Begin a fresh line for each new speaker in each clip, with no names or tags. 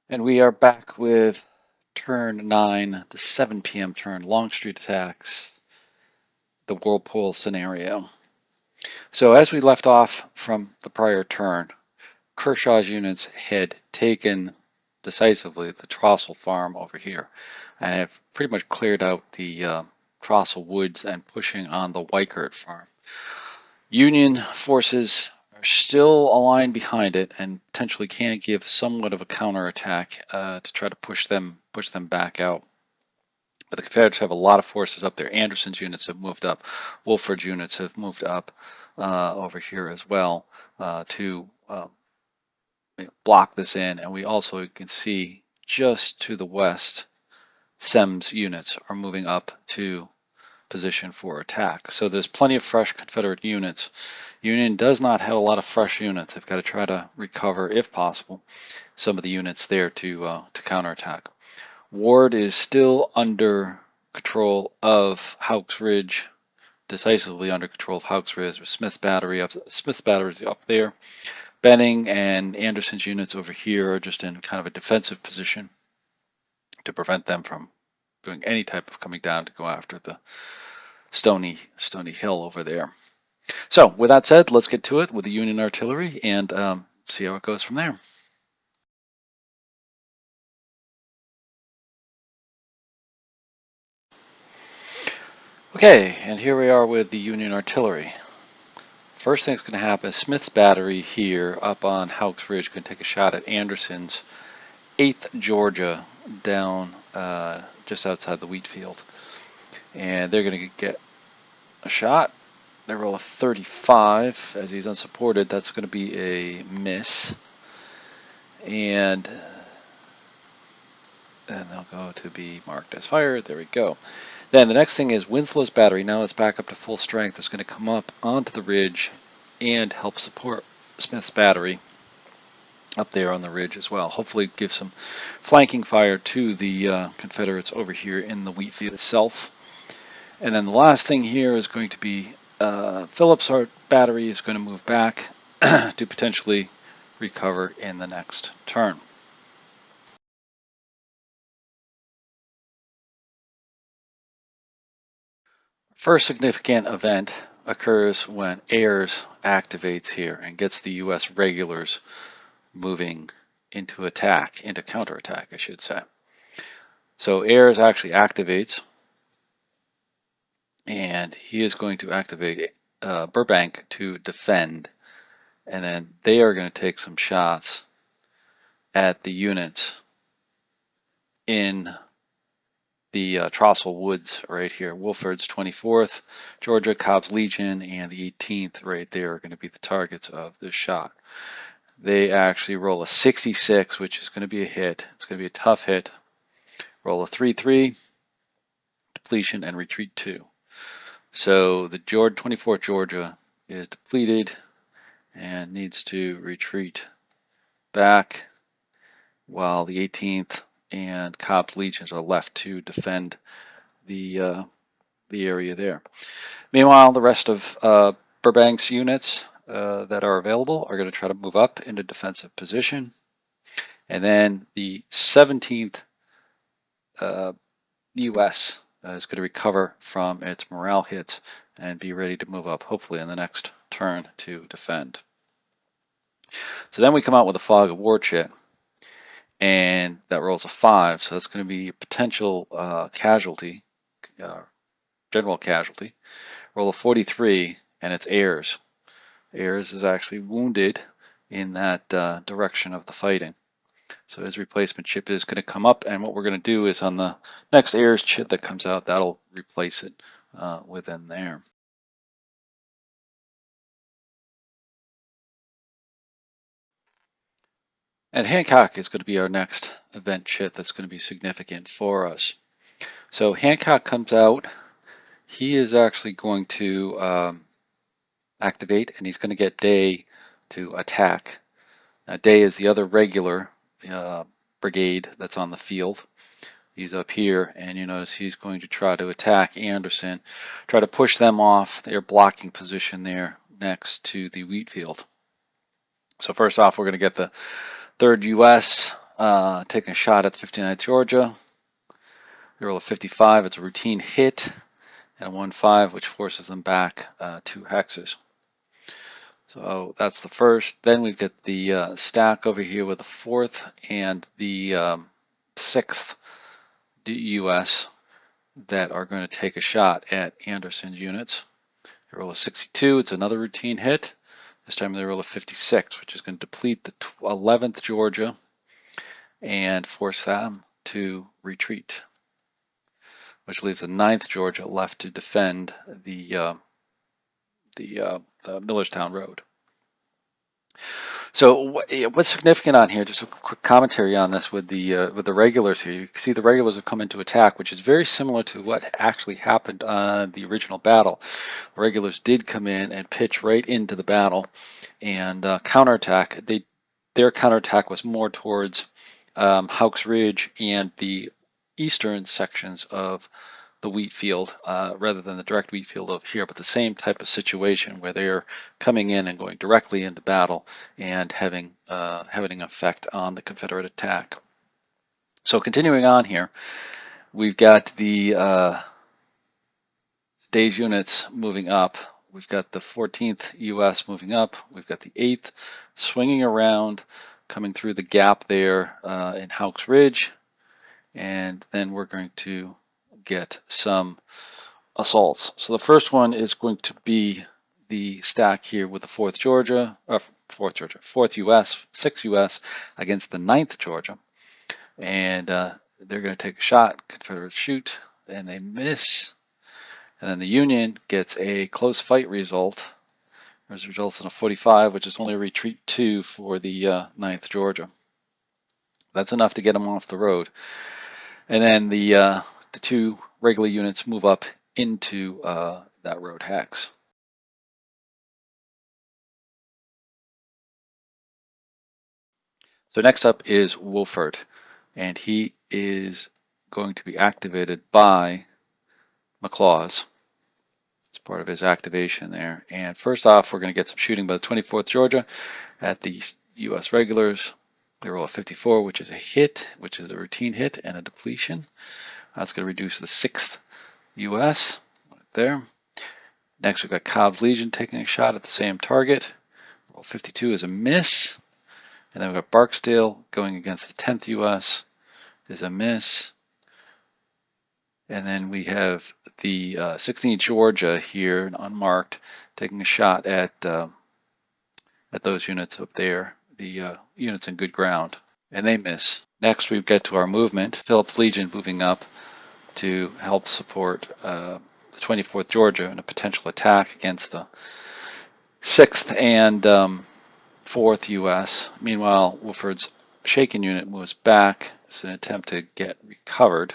And we are back with turn 9, the 7 p.m. turn, Longstreet Attacks the Whirlpool scenario. So as we left off from the prior turn, Kershaw's units had taken decisively the Trostle farm over here and have pretty much cleared out the Trostle woods and pushing on the Weichert farm. Union forces are still aligned behind it and potentially can give somewhat of a counterattack to try to push them back out. But the Confederates have a lot of forces up there. Anderson's units have moved up. Wolford's units have moved up over here as well to block this in. And we also can see just to the west, Semmes units are moving up to position for attack. So there's plenty of fresh Confederate units. Union does not have a lot of fresh units. They've got to try to recover, if possible, some of the units there to counterattack. Ward is still under control of Houck's Ridge, decisively under control of Houck's Ridge. Smith's battery up there. Benning and Anderson's units over here are just in kind of a defensive position to prevent them from doing any type of coming down to go after the Stoney Hill over there. So with that said, let's get to it with the Union artillery and see how it goes from there. Okay, and here we are with the Union artillery. First thing that's going to happen is Smith's battery here up on Houck's Ridge going to take a shot at Anderson's 8th Georgia down just outside the Wheatfield. And they're going to get a shot. They roll a 35 as he's unsupported. That's going to be a miss. And they'll go to be marked as fired. There we go. Then the next thing is Winslow's battery. Now it's back up to full strength. It's going to come up onto the ridge and help support Smith's battery up there on the ridge as well. Hopefully give some flanking fire to the Confederates over here in the Wheatfield itself. And then the last thing here is going to be Phillips' battery is going to move back to potentially recover in the next turn. First significant event occurs when Ayres activates here and gets the U.S. regulars moving into counterattack, I should say. So Ayres actually activates, and he is going to activate Burbank to defend, and then they are going to take some shots at the units in the Trostle Woods right here. Wolford's 24th, Georgia, Cobb's Legion, and the 18th right there are going to be the targets of this shot. They actually roll a 66, which is going to be a hit. It's going to be a tough hit. Roll a 3-3, depletion, and retreat 2. So the 24th Georgia is depleted and needs to retreat back, while the 18th and Cobb's Legions are left to defend the area there. Meanwhile, the rest of Burbank's units that are available are going to try to move up into defensive position. And then the 17th U.S. Is going to recover from its morale hits and be ready to move up, hopefully in the next turn, to defend. So then we come out with a fog of war chit, and that rolls a 5, so that's going to be a potential casualty, general casualty. Roll a 43, and it's Ayres. Ayres is actually wounded in that direction of the fighting. So his replacement chip is going to come up, and what we're going to do is on the next Ayres chip that comes out, that'll replace it within there. And Hancock is going to be our next event chit that's going to be significant for us. So Hancock comes out. He is actually going to activate, and he's going to get Day to attack. Now Day is the other regular brigade that's on the field. He's up here, and you notice he's going to try to attack Anderson, try to push them off their blocking position there next to the Wheatfield. So first off, we're going to get the 3rd U.S. taking a shot at 59th Georgia. They roll a 55. It's a routine hit, and a 1-5, which forces them back 2 hexes. So that's the first. Then we've got the stack over here with the 4th and the 6th US that are going to take a shot at Anderson's units. They roll a 62. It's another routine hit. This time they roll a 56, which is going to deplete the 11th Georgia and force them to retreat, which leaves the 9th Georgia left to defend the Millerstown Road. So what's significant on here? Just a quick commentary on this with the regulars here. You can see the regulars have come into attack, which is very similar to what actually happened on the original battle. The regulars did come in and pitch right into the battle and counterattack. Their counterattack was more towards Houck's Ridge and the eastern sections of the Wheatfield rather than the direct Wheatfield over here, but the same type of situation where they're coming in and going directly into battle and having an effect on the Confederate attack. So continuing on here, we've got the day's units moving up. We've got the 14th US moving up. We've got the 8th swinging around, coming through the gap there in Houck's Ridge, and then we're going to get some assaults. So the first one is going to be the stack here with the 4th US, 6th US against the 9th Georgia. And they're going to take a shot, Confederates shoot, and they miss. And then the Union gets a close fight result. This results in a 45, which is only a retreat 2 for the 9th Georgia. That's enough to get them off the road. And then the 2 regular units move up into that road hex. So next up is Wolford, and he is going to be activated by McLaws. It's part of his activation there. And first off, we're going to get some shooting by the 24th Georgia at the U.S. regulars. They roll a 54, which is a hit, which is a routine hit and a depletion. That's going to reduce the 6th U.S. right there. Next, we've got Cobb's Legion taking a shot at the same target. Roll 52 is a miss. And then we've got Barksdale going against the 10th U.S. is a miss. And then we have the 16th Georgia here, unmarked, taking a shot at those units up there, the units in good ground, and they miss. Next, we get to our movement. Phillips Legion moving up to help support the 24th Georgia in a potential attack against the 6th and 4th U.S. Meanwhile, Wolford's Shaken unit moves back. It's an attempt to get recovered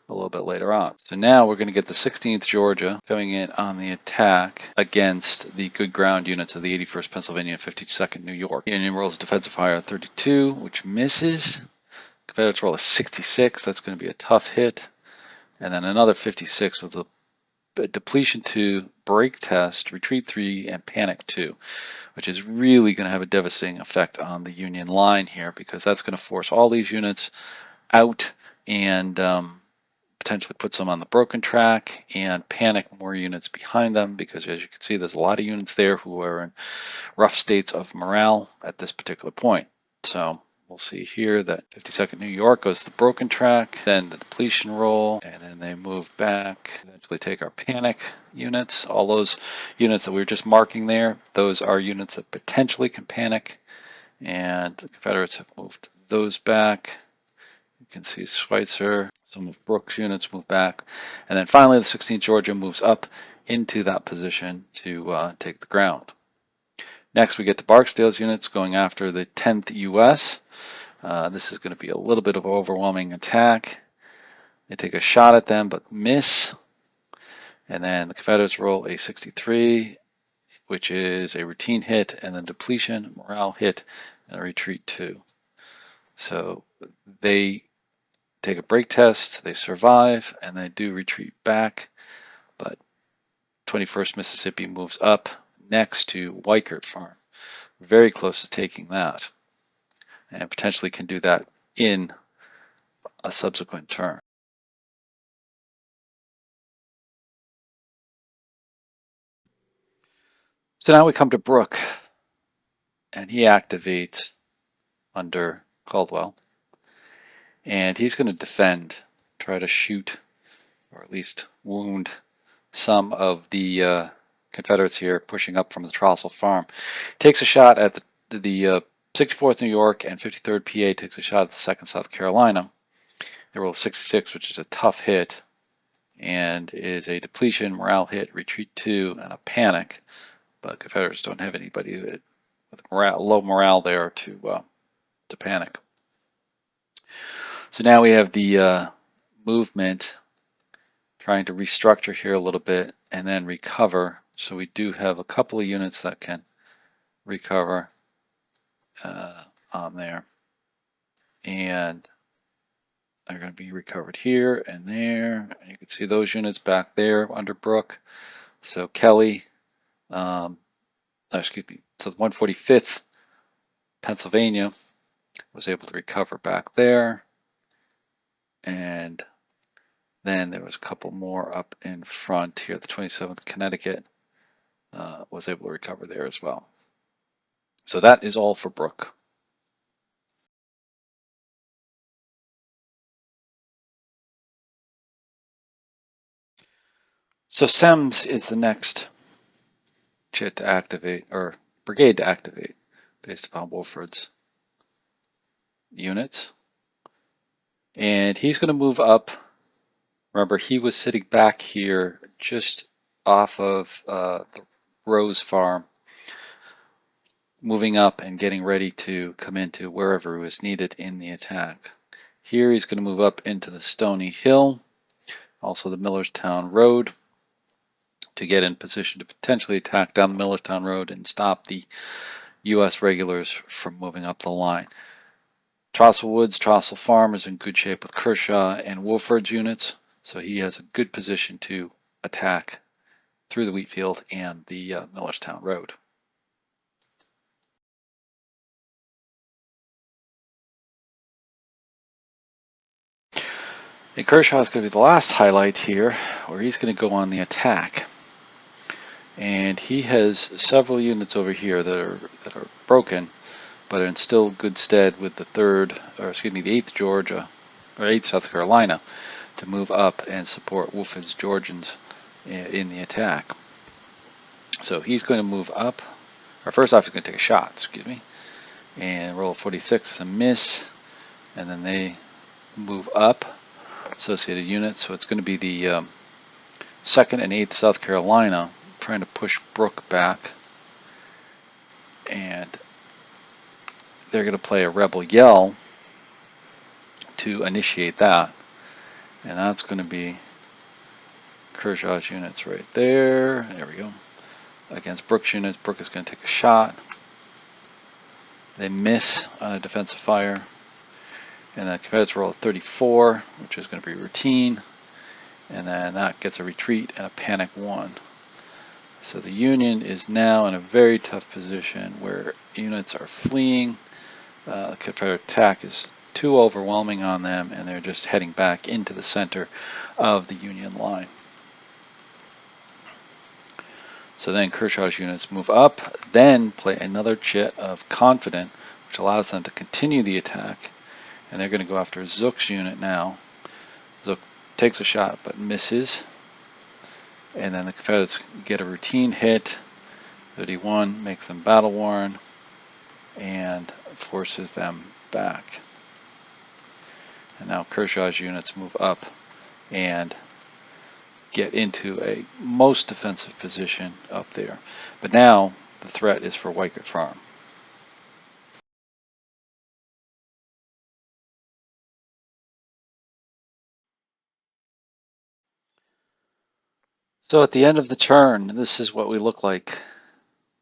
a little bit later on. So now we're going to get the 16th Georgia coming in on the attack against the good ground units of the 81st Pennsylvania and 52nd New York. Union rolls defensive fire 32, which misses. Confederates roll a 66. That's going to be a tough hit. And then another 56 with a depletion 2, break test, retreat 3, and panic 2, which is really going to have a devastating effect on the Union line here, because that's going to force all these units out and potentially put some on the broken track and panic more units behind them, because as you can see, there's a lot of units there who are in rough states of morale at this particular point. So we'll see here that 52nd New York goes to the broken track, then the depletion roll, and then they move back. Eventually take our panic units. All those units that we were just marking there, those are units that potentially can panic, and the Confederates have moved those back. You can see Schweitzer, some of Brooks' units move back, and then finally the 16th Georgia moves up into that position to take the ground. Next, we get to Barksdale's units going after the 10th U.S. This is going to be a little bit of an overwhelming attack. They take a shot at them, but miss. And then the Confederates roll a 63, which is a routine hit, and then depletion, morale hit, and a retreat 2. So they take a break test, they survive, and they do retreat back. But 21st Mississippi moves up next to Weichert Farm. Very close to taking that, and potentially can do that in a subsequent turn. So now we come to Brooke, and he activates under Caldwell, and he's going to defend, try to shoot, or at least wound some of the Confederates here pushing up from the Trostle Farm. Takes a shot at the 64th New York, and 53rd PA takes a shot at the 2nd South Carolina. They roll 66, which is a tough hit, and is a depletion, morale hit, retreat 2, and a panic. But Confederates don't have anybody with low morale there to panic. So now we have the movement trying to restructure here a little bit and then recover. So we do have a couple of units that can recover on there, and they're going to be recovered here and there. And you can see those units back there under Brooke. So Kelly, excuse me, so the 145th Pennsylvania was able to recover back there, and then there was a couple more up in front here. The 27th Connecticut was able to recover there as well. So that is all for Brooke. So Semmes is the next chit to activate, or brigade to activate, based upon Wolford's units. And he's going to move up. Remember, he was sitting back here just off of the Rose Farm, moving up and getting ready to come into wherever was needed in the attack. Here he's going to move up into the Stoney Hill, also the Millerstown Road, to get in position to potentially attack down the Millerstown Road and stop the U.S. regulars from moving up the line. Trostle Woods, Trostle Farm is in good shape with Kershaw and Wolford's units, so he has a good position to attack through the Wheatfield and the Millerstown Road. And Kershaw is going to be the last highlight here, where he's going to go on the attack. And he has several units over here that are broken, but are in still good stead with the 8th Georgia, or 8th South Carolina, to move up and support Wolford's Georgians in the attack. So he's going to move up, or first off he's going to take a shot, and roll a 46 is a miss, and then they move up, associated units, so it's going to be the 2nd and 8th South Carolina trying to push Brooke back, and they're going to play a rebel yell to initiate that, and that's going to be Kershaw's units right there. There we go. Against Brooke's units, Brooke is going to take a shot. They miss on a defensive fire, and the Confederates roll a 34, which is going to be routine, and then that gets a retreat and a panic 1. So the Union is now in a very tough position where units are fleeing. The Confederate attack is too overwhelming on them, and they're just heading back into the center of the Union line. So then Kershaw's units move up, then play another chit of Confident, which allows them to continue the attack, and they're going to go after Zook's unit now. Zook takes a shot but misses, and then the Confederates get a routine hit. 31 makes them battle worn and forces them back. And now Kershaw's units move up and get into a most defensive position up there. But now the threat is for Wycott Farm. So at the end of the turn, this is what we look like.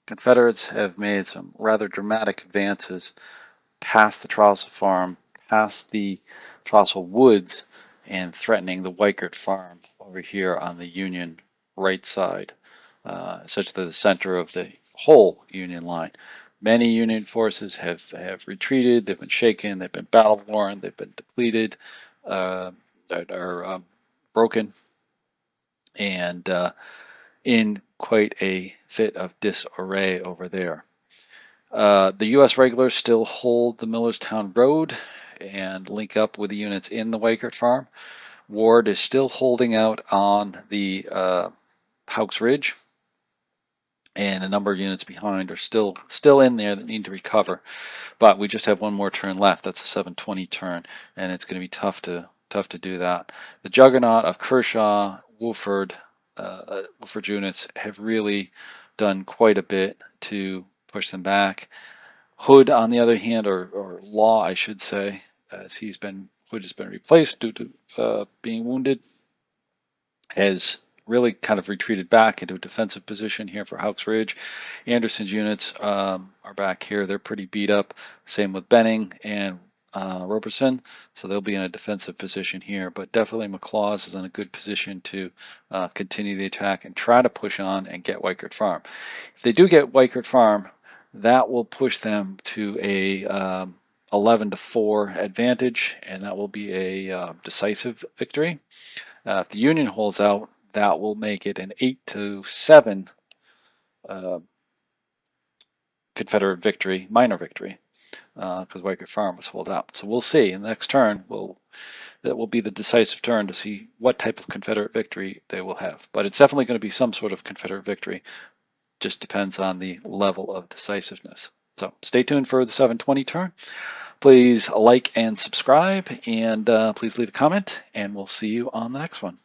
Confederates have made some rather dramatic advances past the Trostle Farm, past the Trostle Woods, and threatening the Wycott Farm over here on the Union right side, essentially the center of the whole Union line. Many Union forces have retreated. They've been shaken. They've been battle worn. They've been depleted, are broken, and in quite a fit of disarray over there. The U.S. regulars still hold the Millerstown Road and link up with the units in the Weichert Farm. Ward is still holding out on the Houck's Ridge, and a number of units behind are still in there that need to recover. But we just have one more turn left. That's a 720 turn, and it's going to be tough to do that. The juggernaut of Kershaw, Wolford units have really done quite a bit to push them back. Hood, on the other hand, or Law, I should say, as Hood has been replaced due to being wounded, has really kind of retreated back into a defensive position here for Houck's Ridge. Anderson's units are back here. They're pretty beat up. Same with Benning and Roberson, so they'll be in a defensive position here. But definitely McLaws is in a good position to continue the attack and try to push on and get Weichert Farm. If they do get Weichert Farm, that will push them to a 11-4 advantage, and that will be a decisive victory. If the Union holds out, that will make it an 8-7 Confederate victory, minor victory, because Weichert Farm was held out. So we'll see. In the next turn, that will be the decisive turn to see what type of Confederate victory they will have. But it's definitely going to be some sort of Confederate victory. Just depends on the level of decisiveness. So stay tuned for the 720 turn. Please like and subscribe, and please leave a comment, and we'll see you on the next one.